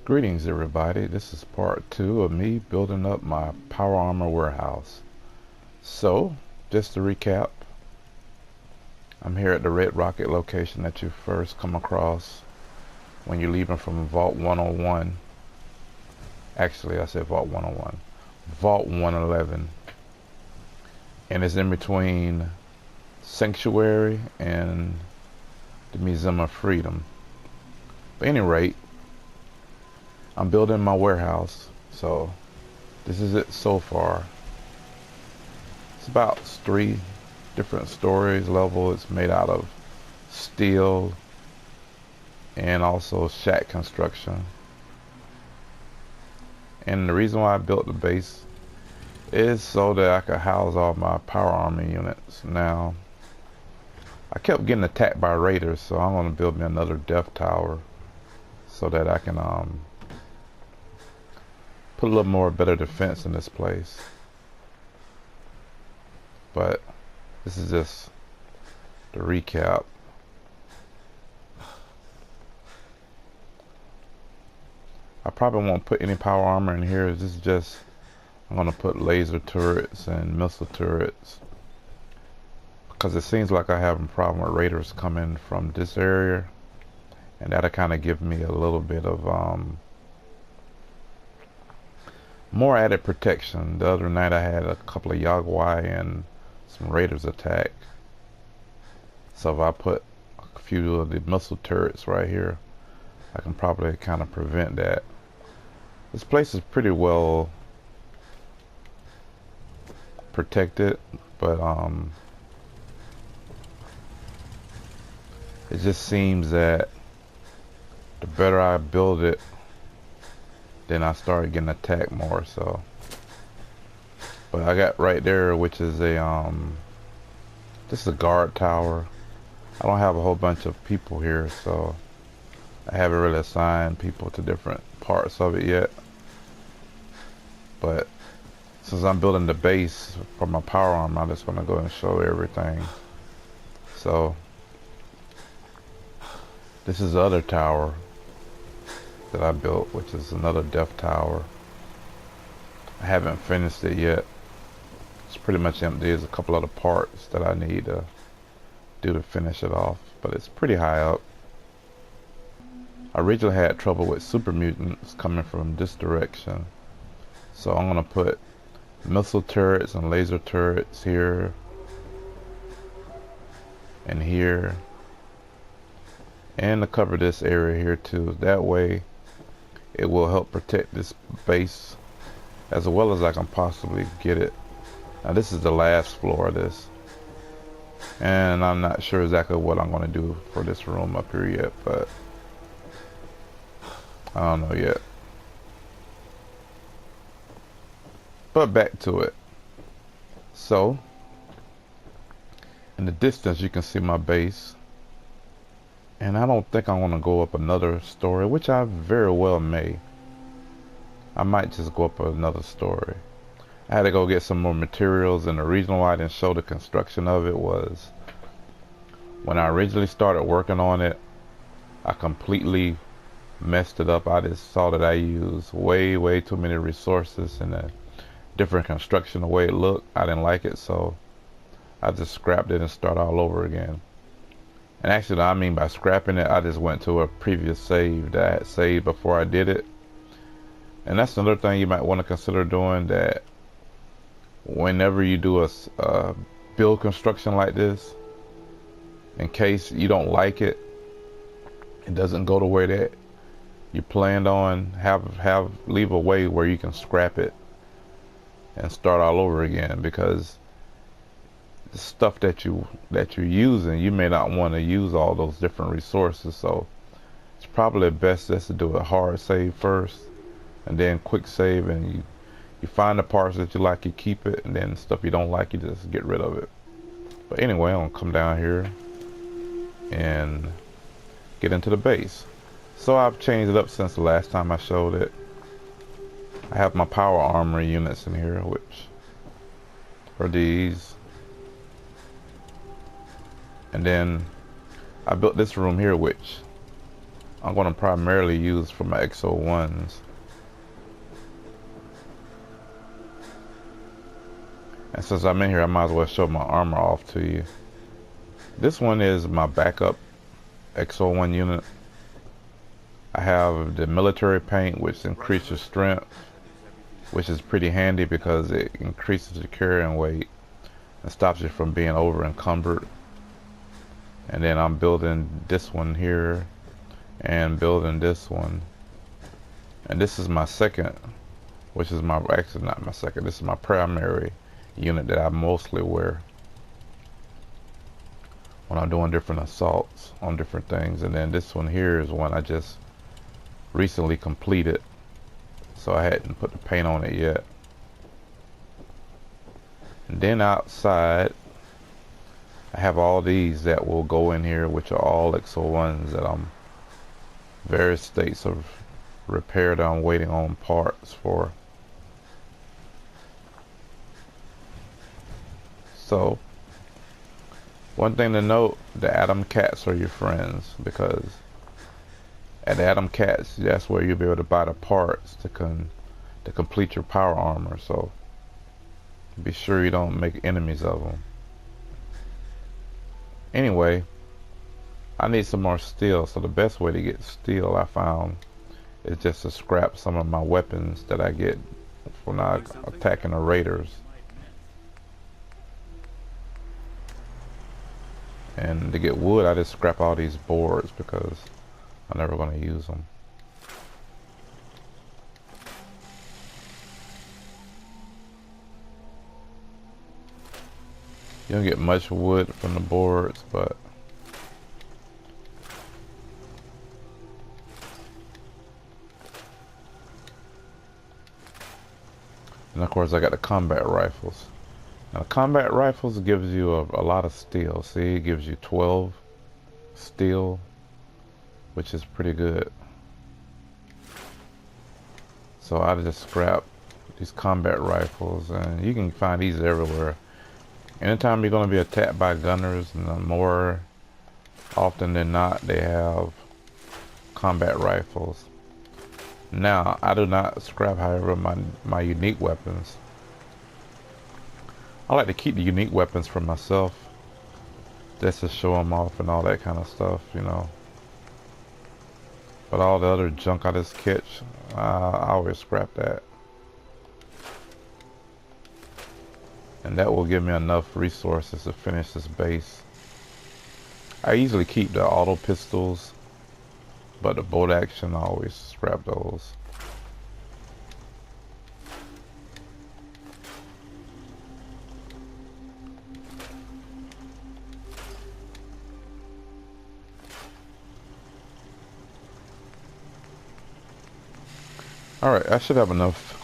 Greetings everybody, this is part 2 of me building up my power armor warehouse. So, just to recap, I'm here at the Red Rocket location that you first come across when you're leaving from Vault 101. Actually, I said Vault 101. Vault 111. And it's in between Sanctuary and the Museum of Freedom. But at any rate, I'm building my warehouse, so this is it so far. It's about 3 different stories level. It's made out of steel and also shack construction. And the reason why I built the base is so that I could house all my power armor units. Now, I kept getting attacked by raiders, so I'm going to build me another death tower so that I can put a little more better defense in this place. But this is just the recap. I probably won't put any power armor in here. This is just, I'm going to put laser turrets and missile turrets, because it seems like I have a problem with raiders coming from this area, and that'll kind of give me a little bit of more added protection. The other night I had a couple of Yagwai and some raiders attack. So if I put a few of the missile turrets right here, I can probably kind of prevent that. This place is pretty well protected, but it just seems that the better I build it, then I started getting attacked more. So, but I got right there, which is a this is a guard tower. I don't have a whole bunch of people here, so I haven't really assigned people to different parts of it yet. But since I'm building the base for my power armor, I'm just gonna go and show everything. So this is the other tower that I built, which is another death tower. I haven't finished it yet. It's pretty much empty. There's a couple other parts that I need to do to finish it off, but it's pretty high up. I originally had trouble with super mutants coming from this direction, so I'm gonna put missile turrets and laser turrets here and here, and to cover this area here too. That way it will help protect this base as well as I can possibly get it. Now this is the last floor of this, and I'm not sure exactly what I'm going to do for this room up here yet, but I don't know yet. But back to it. So in the distance you can see my base, and I don't think I want to go up another story, which I very well may. I might just go up another story. I had to go get some more materials, and the reason why I didn't show the construction of it was when I originally started working on it, I completely messed it up. I just saw that I used way too many resources and a different construction the way it looked. I didn't like it, so I just scrapped it and started all over again. And actually, what I mean by scrapping it, I just went to a previous save that I had saved before I did it. And that's another thing you might want to consider doing, that whenever you do a build construction like this, in case you don't like it, it doesn't go the way that you planned on, leave a way where you can scrap it and start all over again, because the stuff that you're using, you may not want to use all those different resources. So it's probably best just to do a hard save first and then quick save, and you find the parts that you like, you keep it, and then stuff you don't like, you just get rid of it. But anyway, I'm gonna come down here and get into the base. So I've changed it up since the last time I showed it. I have my power armor units in here, which are these. And then I built this room here, which I'm going to primarily use for my XO1s. And since I'm in here, I might as well show my armor off to you. This one is my backup XO1 unit. I have the military paint, which increases strength, which is pretty handy because it increases your carrying weight and stops you from being over encumbered. And then I'm building this one here and building this one. And this is my second, which is my, actually not my second, this is my primary unit that I mostly wear when I'm doing different assaults on different things. And then this one here is one I just recently completed, so I hadn't put the paint on it yet. And then outside I have all these that will go in here, which are all XO1s that I'm various states of repair that I'm waiting on parts for. So one thing to note, the Atom Cats are your friends, because at the Atom Cats, that's where you'll be able to buy the parts to complete your power armor. So be sure you don't make enemies of them. Anyway, I need some more steel, so the best way to get steel I found is just to scrap some of my weapons that I get for not attacking the raiders. And to get wood, I just scrap all these boards because I'm never going to use them. You don't get much wood from the boards, but and of course I got the combat rifles. Now combat rifles gives you a lot of steel. See, it gives you 12 steel, which is pretty good. So I just scrap these combat rifles, and you can find these everywhere. Anytime you're going to be attacked by gunners, and more often than not they have combat rifles. Now I do not scrap, however, my unique weapons. I like to keep the unique weapons for myself, just to show them off and all that kind of stuff, you know. But all the other junk I just catch, I always scrap that. And that will give me enough resources to finish this base. I usually keep the auto pistols, but the bolt action, I always scrap those. Alright, I should have enough.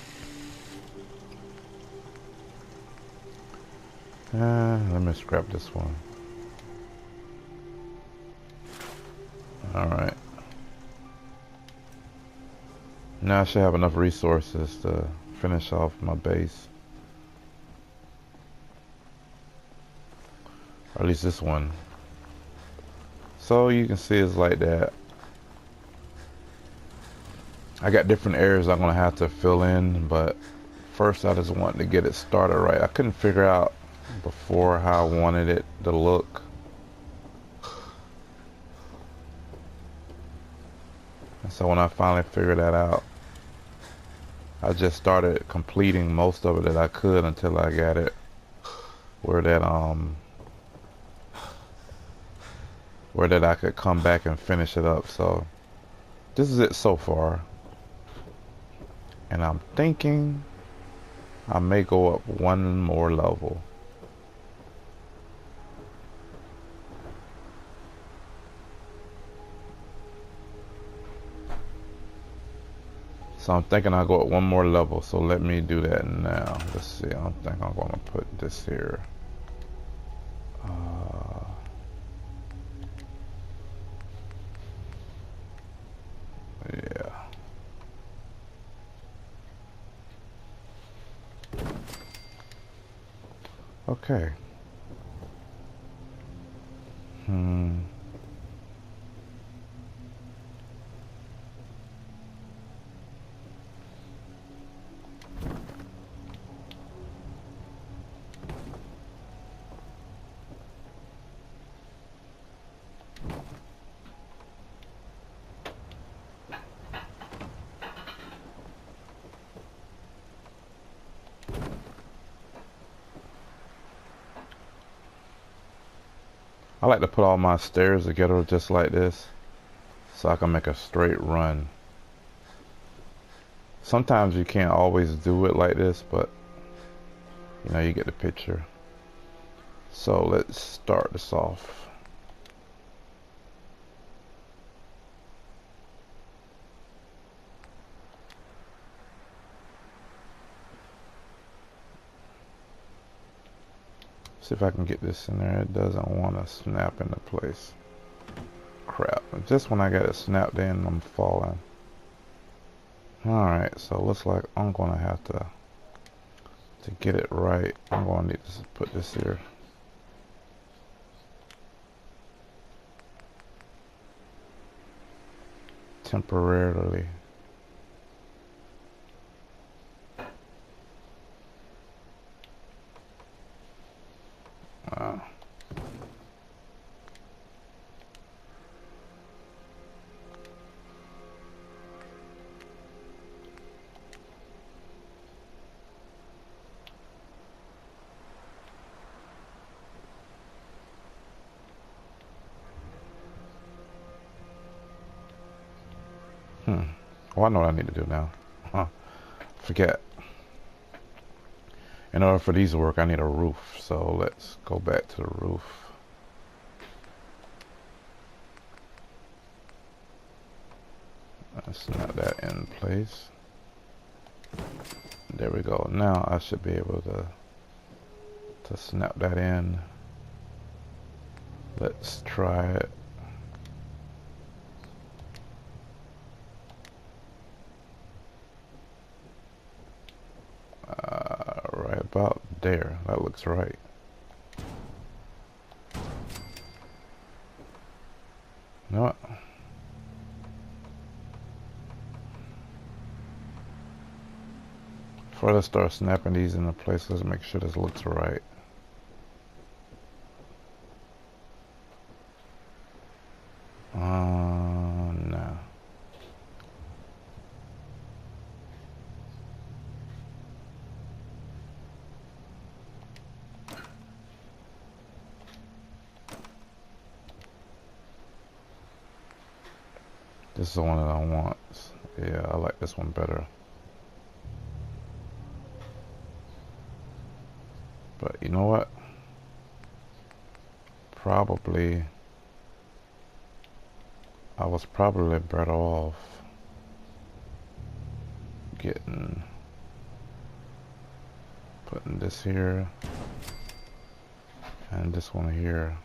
Let me scrap this one. Alright. Now I should have enough resources to finish off my base. Or at least this one. So you can see it's like that. I got different areas I'm gonna have to fill in, but first I just wanted to get it started right. I couldn't figure out before how I wanted it to look. And so when I finally figured that out, I just started completing most of it that I could until I got it where that I could come back and finish it up. So this is it so far. And I'm thinking I may go up one more level. So I'm thinking I'll go up one more level. So let me do that now. Let's see. I think I'm going to put this here. Yeah. Okay. I like to put all my stairs together just like this so I can make a straight run. Sometimes you can't always do it like this, but you know, you get the picture. So let's start this off. See if I can get this in there. It doesn't want to snap into place. Crap. Just when I got it snapped in, I'm falling. Alright, so looks like I'm going to have to get it right. I'm going to need to put this here. Temporarily. Oh, I know what I need to do now. Forget. In order for these to work, I need a roof. So let's go back to the roof. Let's snap that in place. There we go. Now I should be able to snap that in. Let's try it. Right about there. That looks right. You know what? Before I start snapping these into place, let's make sure this looks right. No. This is the one that I want. Yeah, I like this one better. But you know what? I was probably better off putting this here and this one here.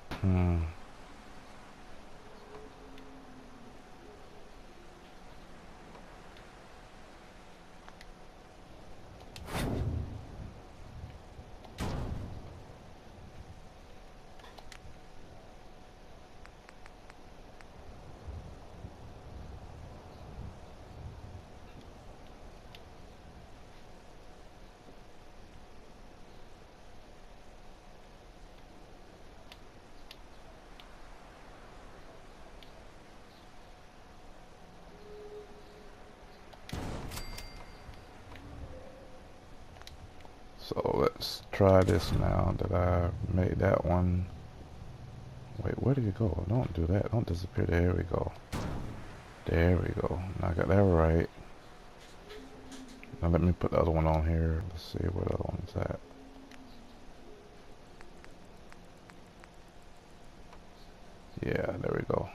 So let's try this now that I made that one. Wait, where did you go? Don't do that. Don't disappear. There we go. There we go. Now I got that right. Now let me put the other one on here. Let's see where the other one's at. Yeah, there we go.